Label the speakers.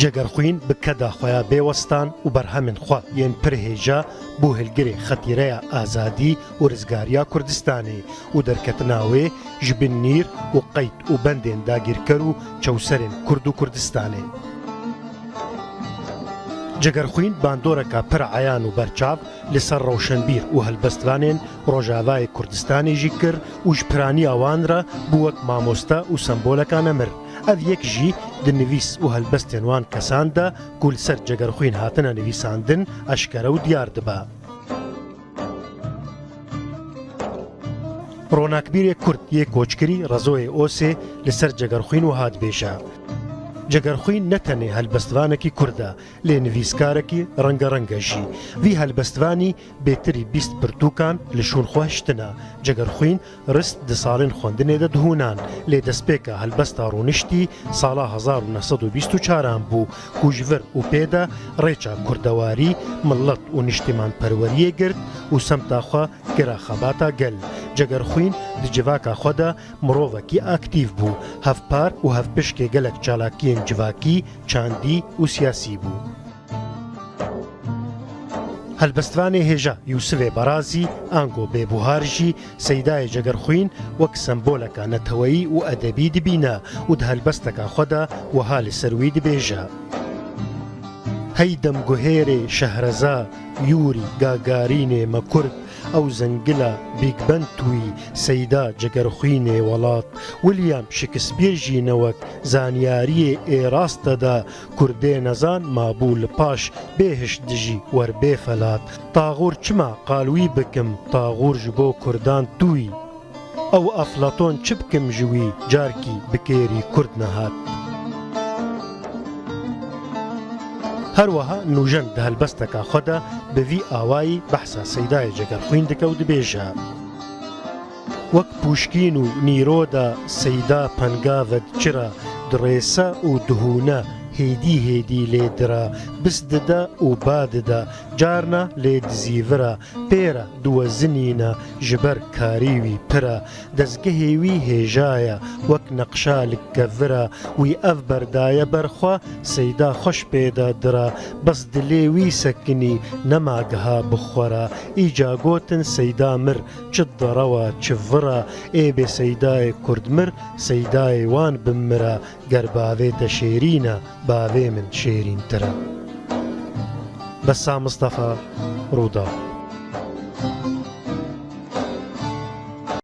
Speaker 1: جەگەرخوین بکەدا خۆیا بێوەستان و بەرهەمن خوا یەن پرهێژە بۆ هەلگرێ خەتیرەیە ئازادی و ڕزگاریە کوردستانی و دەرکەتناوێ ji bin nîr û qeyd û bendên dagîrker û çewserên Kurd û Kurdistanê. جەگەرخوین bandoreka pir eyan û berçav li ser rewşenbîr û helbestvanên Rojavayê Kurdistanê jî kir û ji piraniya wan re bû wek mamoste û semboleka nemir. Ev yek jî di nivîs û helbestên wan kesan de ku li ser Cegerxwîn hatine nivîsandin eşkere û diyar dibe. Ronakbîrê Kurd yê koçkirî Rezoyê Osê li ser Cegerxwîn û hat bêje. Cegerxwîn ne tenê helbestvanekî Kurd e, lê nivîskarekî rengarenga jî. Vî helbestvanî bêtirî 20 pirtûkan li şûnxwe hiştine. Cegerxwîn rist di salên xwendinê de dihûnan, lê destpêka helbesta rûniştî sala 1924 bû ku ji vir û pê de rêça kurdewarî, millet û niştîmanperweriyê girt û semta xwe kira xebata gel. Cegerxwîn di civaka xwe de mirovekî aktîv bû, hevpar û hevpişkê gelek çalakiyên civakî, çandî û siyasî bû. Helbestvanê hêja Yûsifê Barazî ango bêbuhar jî Seydayê Cegerxwîn wek semboleka neteweyî û edebî dibîne û di helbesteka xwe de wiha li ser wî dibêje. Hey demguhêrê şehreza yûrî gagarînê me Kurd ew zengila bîkbend tûyî Seyda Cegerxwînê welat. William Shakespeare jî ne wek zanyariyê êrast de Kurdê nezan mabû li paş bêhişt dijî werbê felat. Taxûr çima qalwî bikim taxûr ji bo Kurdan tûyî. Ew Eflaton çi bikim ji wî carkî bi kêrî Kurd nehat. Her wiha nûjen di helbesteka xwe de bi vî awayî behsa Seydayê Cegerxwîn dike û dibêje. Wek Pûşkîn û Nîro de Seyda pengavet çira dirêse û dihûne hêdî hêdî lê dira bis dide û ba dide carna lê dizîvira pêre diwezinîne ji ber karî wî pire dezgehê wî hêja wek neqşa li kevira wî ev berdaye berxwe Seyda xweş pê de dira bes dilê wî sekinî nema giha bixwera îca gotin Seyda mir çi derewa çi vira ê bê Seydayê Kurd mir Seydayê wan bimire ger bavê te şêrîn e bavê min şêrîntir e. Bessa Mustafa Rûda.